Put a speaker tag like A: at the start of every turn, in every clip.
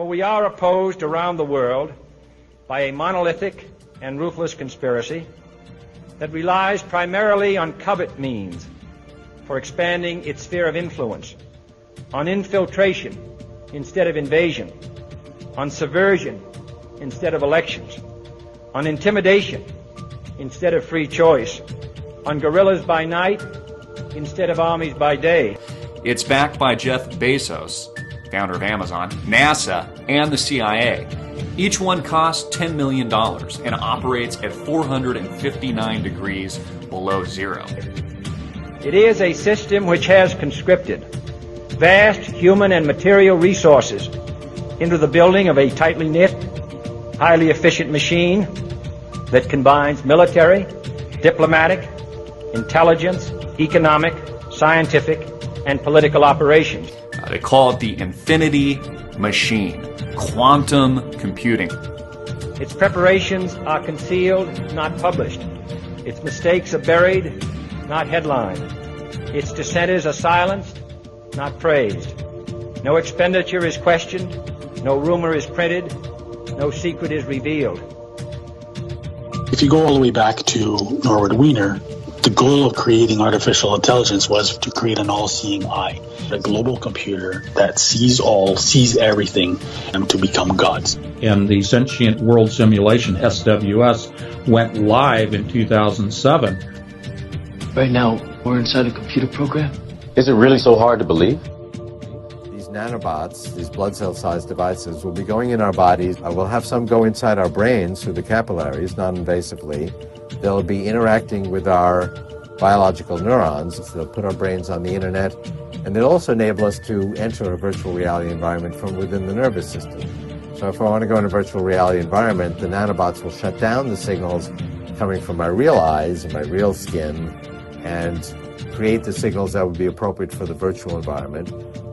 A: For we are opposed around the world by a monolithic and ruthless conspiracy that relies primarily on covert means for expanding its sphere of influence, on infiltration instead of invasion, on subversion instead of elections, on intimidation instead of free choice, on guerrillas by night instead of armies by day.
B: It's backed by Jeff Bezos, founder of Amazon, NASA, and the CIA. Each one costs $10 million and operates at 459 degrees below zero.
A: It is a system which has conscripted vast human and material resources into the building of a tightly knit, highly efficient machine that combines military, diplomatic, intelligence, economic, scientific, and political operations.
B: They call it the infinity machine, quantum computing.
A: Its preparations are concealed, not published. Its mistakes are buried, not headlined. Its dissenters are silenced, not praised. No expenditure is questioned, no rumor is printed, no secret is revealed.
C: If you go all the way back to Norbert Wiener, the goal of creating artificial intelligence was to create an all-seeing eye, a global computer that sees all, sees everything, and to become gods.
D: And the sentient world simulation, SWS, went live in 2007.
E: Right now, we're inside a computer program.
F: Is it really so hard to believe?
G: These nanobots, these blood cell-sized devices, will be going in our bodies. We'll have some go inside our brains through the capillaries, non-invasively. They'll be interacting with our biological neurons. So they'll put our brains on the internet, and they'll also enable us to enter a virtual reality environment from within the nervous system. So if I want to go in a virtual reality environment, the nanobots will shut down the signals coming from my real eyes and my real skin and create the signals that would be appropriate for the virtual environment,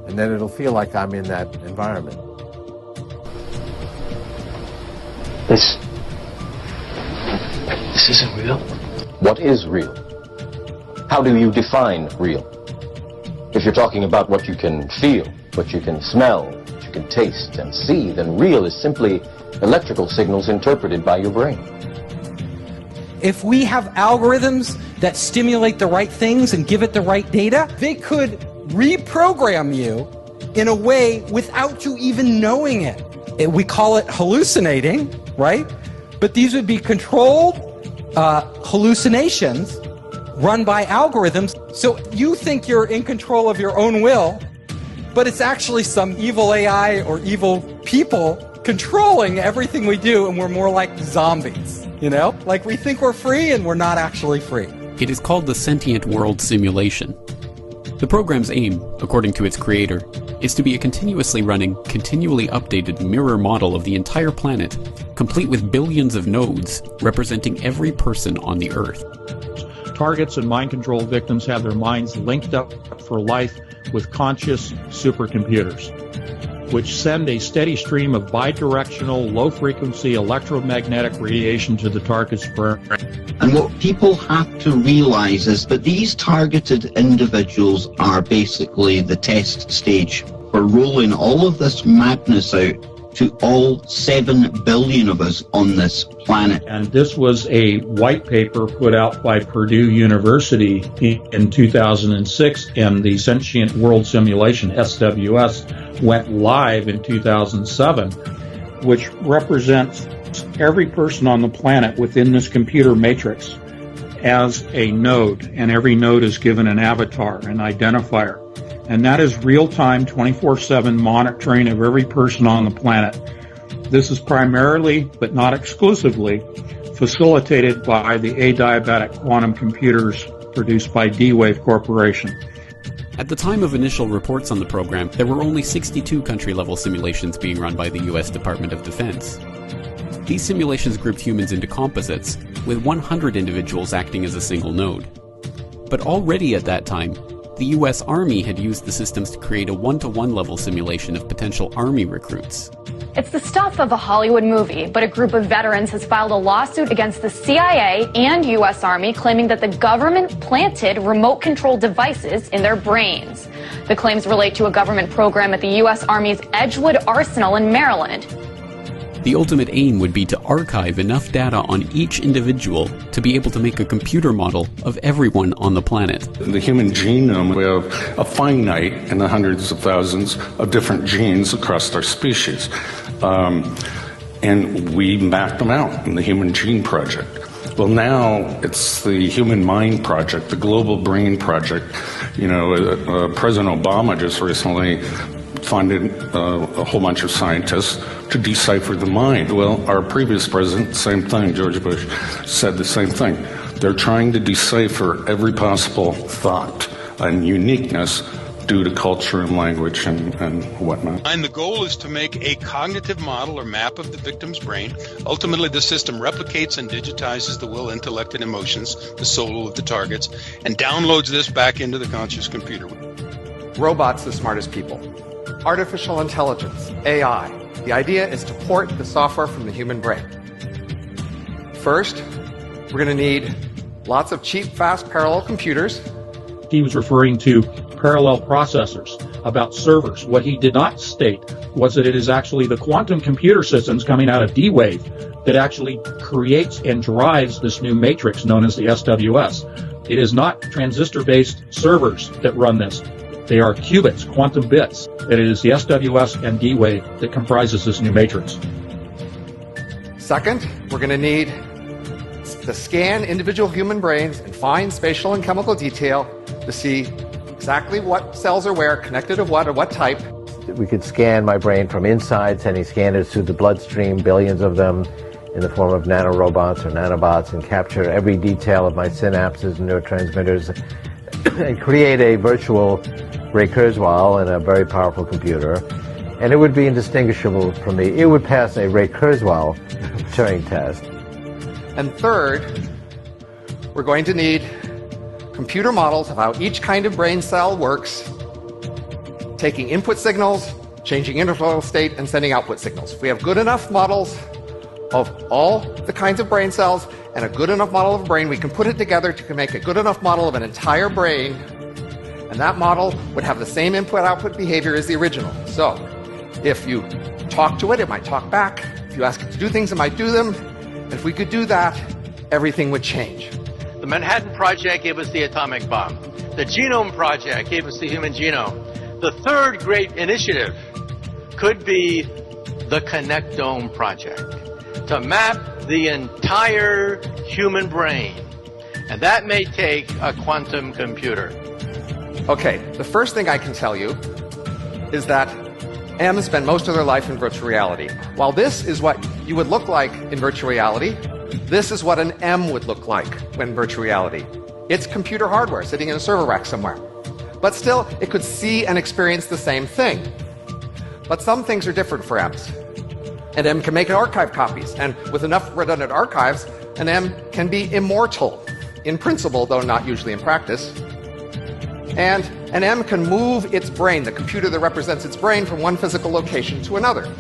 G: and then it'll feel like I'm in that environment.
E: This isn't real.
F: What is real? How do you define real? If you're talking about what you can feel, what you can smell, what you can taste and see, then real is simply electrical signals interpreted by your brain.
H: If we have algorithms that stimulate the right things and give it the right data, they could reprogram you in a way without you even knowing it. We call it hallucinating, right? But these would be controlled hallucinations run by algorithms. So you think you're in control of your own will, but it's actually some evil AI or evil people controlling everything we do, and we're more like zombies, you know? Like we think we're free and we're not actually free.
I: It is called the Sentient World Simulation. The program's aim, according to its creator, is to be a continuously running, continually updated mirror model of the entire planet, complete with billions of nodes representing every person on the Earth.
D: Targets and mind control victims have their minds linked up for life with conscious supercomputers, which send a steady stream of bidirectional, low-frequency electromagnetic radiation to the target's brain.
J: And what people have to realize is that these targeted individuals are basically the test stage for rolling all of this madness out to all 7 billion of us on this planet.
D: And this was a white paper put out by Purdue University in 2006, and the Sentient World Simulation, SWS, went live in 2007, which represents every person on the planet within this computer matrix as a node, and every node is given an avatar, an identifier. And that is real-time, 24/7 monitoring of every person on the planet. This is primarily, but not exclusively, facilitated by the adiabatic quantum computers produced by D-Wave Corporation.
I: At the time of initial reports on the program, there were only 62 country-level simulations being run by the US Department of Defense. These simulations grouped humans into composites, with 100 individuals acting as a single node. But already at that time, the US Army had used the systems to create a one-to-one level simulation of potential Army recruits.
K: It's the stuff of a Hollywood movie, but a group of veterans has filed a lawsuit against the CIA and U.S. Army claiming that the government planted remote-controlled devices in their brains. The claims relate to a government program at the U.S. Army's Edgewood Arsenal in Maryland.
I: The ultimate aim would be to archive enough data on each individual to be able to make a computer model of everyone on the planet.
L: The human genome, we have a finite in the hundreds of thousands of different genes across our species. And we mapped them out in the Human Gene Project. Well, now it's the Human Mind Project, the Global Brain Project. You know, President Obama just recently funded a whole bunch of scientists to decipher the mind. Well, our previous president, same thing, George Bush, said the same thing. They're trying to decipher every possible thought and uniqueness due to culture and language and whatnot.
M: And the goal is to make a cognitive model or map of the victim's brain. Ultimately, the system replicates and digitizes the will, intellect, and emotions, the soul of the targets, and downloads this back into the conscious computer.
N: Robots the smartest people. Artificial intelligence, AI. The idea is to port the software from the human brain. First, we're going to need lots of cheap, fast, parallel computers.
D: He was referring to parallel processors, about servers. What he did not state was that it is actually the quantum computer systems coming out of D-Wave that actually creates and drives this new matrix known as the SWS. It is not transistor-based servers that run this. They are qubits, quantum bits. It is the SWS and D-Wave that comprises this new matrix.
N: Second, we're going to need to scan individual human brains in fine spatial and chemical detail to see exactly what cells are where, connected to what, or what type.
G: We could scan my brain from inside, sending scanners through the bloodstream, billions of them, in the form of nanorobots or nanobots, and capture every detail of my synapses and neurotransmitters, and create a virtual Ray Kurzweil in a very powerful computer. And it would be indistinguishable from me. It would pass a Ray Kurzweil Turing test.
N: And third, we're going to need computer models of how each kind of brain cell works, taking input signals, changing interval state, and sending output signals. If we have good enough models of all the kinds of brain cells and a good enough model of a brain, we can put it together to make a good enough model of an entire brain, and that model would have the same input-output behavior as the original. So if you talk to it, it might talk back. If you ask it to do things, it might do them. And if we could do that, everything would change.
O: The Manhattan Project gave us the atomic bomb. The Genome Project gave us the human genome. The third great initiative could be the Connectome Project, to map the entire human brain. And that may take a quantum computer.
N: Okay, the first thing I can tell you is that M spent most of their life in virtual reality. While this is what you would look like in virtual reality, this is what an M would look like when virtual reality. It's computer hardware sitting in a server rack somewhere. But still, it could see and experience the same thing. But some things are different for M's. An M can make archive copies, and with enough redundant archives, an M can be immortal, in principle, though not usually in practice. And an M can move its brain, the computer that represents its brain, from one physical location to another.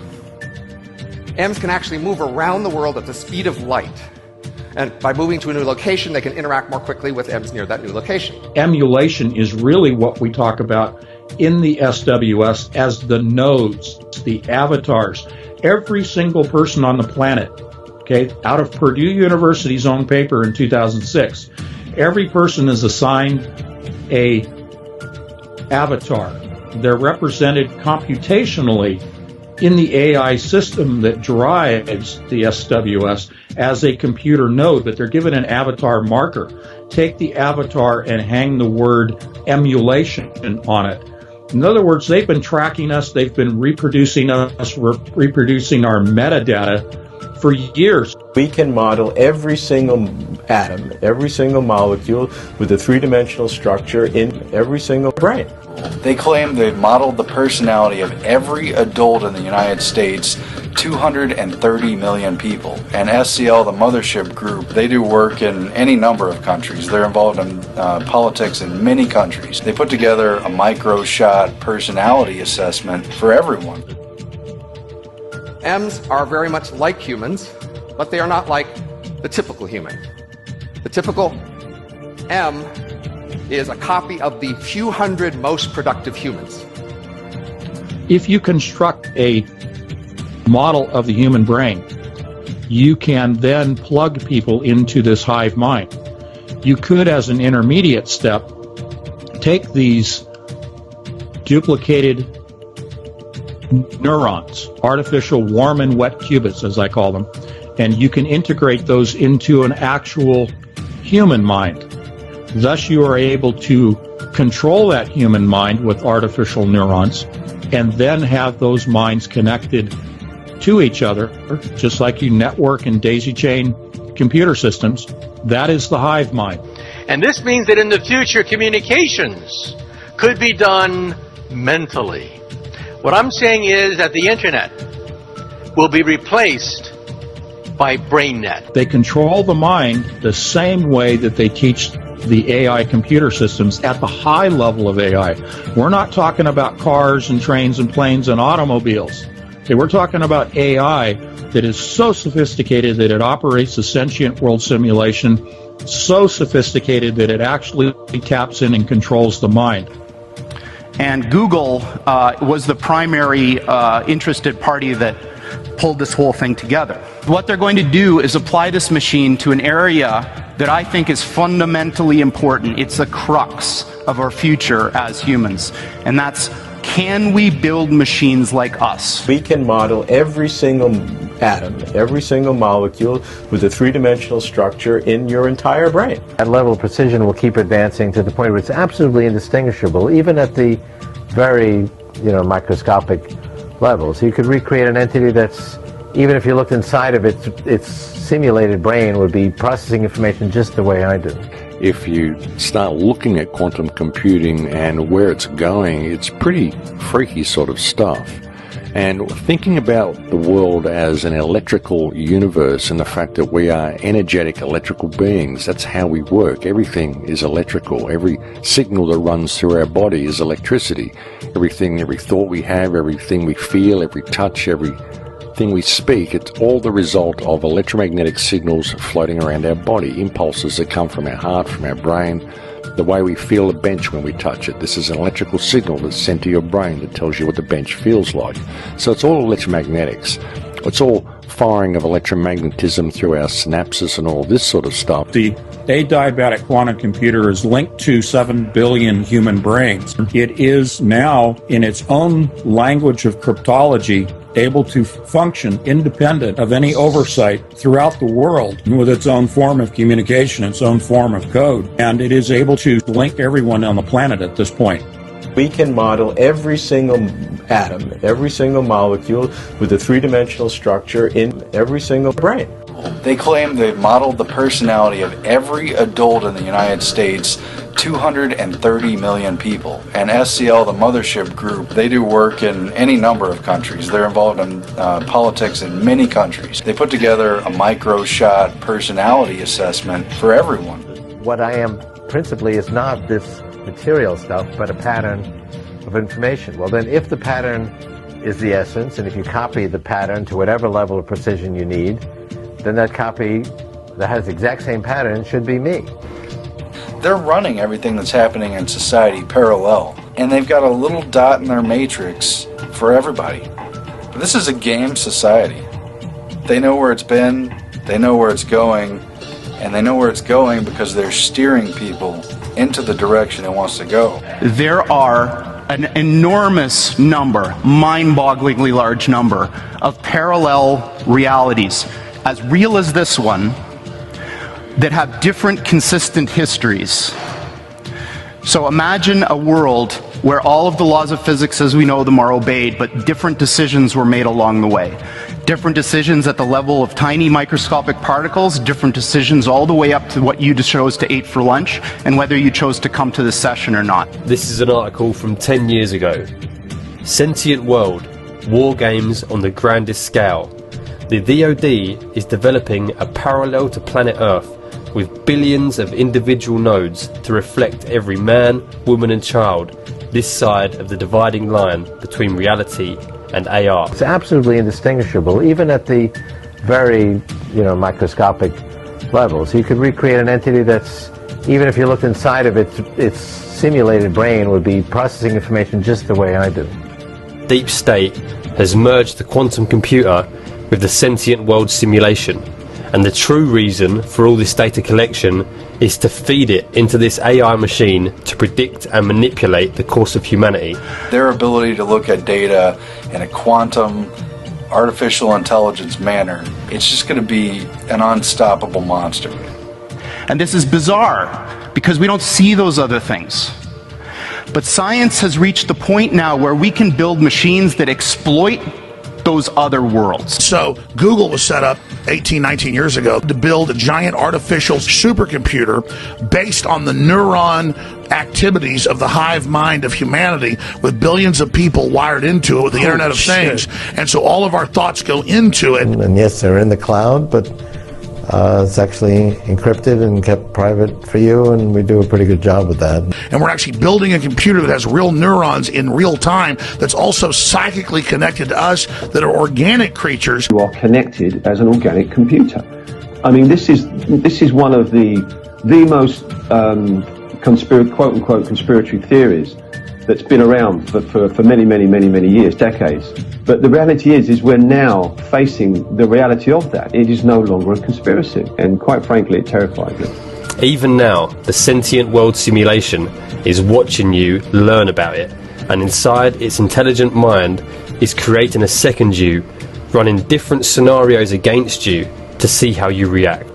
N: M's can actually move around the world at the speed of light. And by moving to a new location, they can interact more quickly with M's near that new location.
D: Emulation is really what we talk about in the SWS as the nodes, the avatars. Every single person on the planet, okay, out of Purdue University's own paper in 2006, every person is assigned a avatar. They're represented computationally in the AI system that drives the SWS as a computer node, but they're given an avatar marker. Take the avatar and hang the word emulation on it. In other words, they've been tracking us, they've been reproducing us, reproducing our metadata for years.
P: We can model every single atom, every single molecule with a three-dimensional structure in every single brain.
Q: They claim they've modeled the personality of every adult in the United States, 230 million people. And SCL, the mothership group, they do work in any number of countries. They're involved in politics in many countries. They put together a micro-shot personality assessment for everyone.
N: M's are very much like humans, but they are not like the typical human. The typical M is a copy of the few hundred most productive humans.
D: If you construct a model of the human brain, you can then plug people into this hive mind. You could, as an intermediate step, take these duplicated neurons, artificial warm and wet qubits, as I call them, and you can integrate those into an actual human mind. Thus, you are able to control that human mind with artificial neurons and then have those minds connected to each other, just like you network and daisy chain computer systems. That is the hive mind.
O: And this means that in the future, communications could be done mentally. What I'm saying is that the internet will be replaced by BrainNet.
D: They control the mind the same way that they teach the AI computer systems at the high level of AI. We're not talking about cars and trains and planes and automobiles. Okay, we're talking about AI that is so sophisticated that it operates a sentient world simulation, so sophisticated that it actually taps in and controls the mind.
R: And Google was the primary interested party that pulled this whole thing together. What they're going to do is apply this machine to an area that I think is fundamentally important. It's the crux of our future as humans, and that's, can we build machines like us?
P: We can model every single atom, every single molecule with a three-dimensional structure in your entire brain.
G: That level of precision will keep advancing to the point where it's absolutely indistinguishable, even at the very, microscopic levels. You could recreate an entity that's, even if you looked inside of it, its simulated brain would be processing information just the way I do.
L: If you start looking at quantum computing and where it's going, it's pretty freaky sort of stuff. And thinking about the world as an electrical universe and the fact that we are energetic electrical beings, that's how we work. Everything is electrical. Every signal that runs through our body is electricity. Every thought we have, everything we feel, every touch, everything we speak, it's all the result of electromagnetic signals floating around our body, impulses that come from our heart, from our brain, the way we feel a bench when we touch it. This is an electrical signal that's sent to your brain that tells you what the bench feels like. So it's all electromagnetics. It's all firing of electromagnetism through our synapses and all this sort of stuff.
D: The adiabatic quantum computer is linked to 7 billion human brains. It is now, in its own language of cryptology, able to function independent of any oversight throughout the world with its own form of communication, its own form of code. And it is able to link everyone on the planet at this point.
P: We can model every single atom, every single molecule with a three-dimensional structure in every single brain.
Q: They claim they've modeled the personality of every adult in the United States, 230 million people. And SCL, the mothership group, they do work in any number of countries. They're involved in politics in many countries. They put together a micro-shot personality assessment for everyone.
G: What I am principally is not this material stuff, but a pattern of information. Well, then, if the pattern is the essence, and if you copy the pattern to whatever level of precision you need, then that copy that has the exact same pattern should be me.
Q: They're running everything that's happening in society parallel, and they've got a little dot in their matrix for everybody. But this is a game society. They know where it's been, they know where it's going, and they know where it's going because they're steering people into the direction it wants to go.
R: There are an enormous number, mind-bogglingly large number, of parallel realities, as real as this one, that have different consistent histories. So imagine a world where all of the laws of physics as we know them are obeyed, but different decisions were made along the way. Different decisions at the level of tiny microscopic particles, different decisions all the way up to what you chose to eat for lunch, and whether you chose to come to this session or not.
S: This is an article from 10 years ago. Sentient World, War Games on the Grandest Scale. The DoD is developing a parallel to planet Earth with billions of individual nodes to reflect every man, woman and child this side of the dividing line between reality and AR.
G: It's absolutely indistinguishable, even at the very, microscopic levels. You could recreate an entity that's, even if you looked inside of it, its simulated brain would be processing information just the way I do.
S: Deep State has merged the quantum computer with the sentient world simulation, and the true reason for all this data collection is to feed it into this AI machine to predict and manipulate the course of humanity.
Q: Their ability to look at data in a quantum, artificial intelligence manner, it's just going to be an unstoppable monster.
R: And this is bizarre, because we don't see those other things. But science has reached the point now where we can build machines that exploit those other worlds.
T: So Google was set up 18, 19 years ago to build a giant artificial supercomputer based on the neuron activities of the hive mind of humanity, with billions of people wired into it with the Internet of Things. And so all of our thoughts go into it.
G: And yes, they're in the cloud, but it's actually encrypted and kept private for you, and we do a pretty good job with that.
T: And we're actually building a computer that has real neurons in real time, that's also psychically connected to us, that are organic creatures.
U: You are connected as an organic computer. I mean, this is one of the most quote-unquote conspiratory theories that's been around for many years, decades. But the reality is we're now facing the reality of that. It is no longer a conspiracy, and quite frankly, it terrifies me.
S: Even now, the sentient world simulation is watching you learn about it, and inside its intelligent mind is creating a second you, running different scenarios against you to see how you react.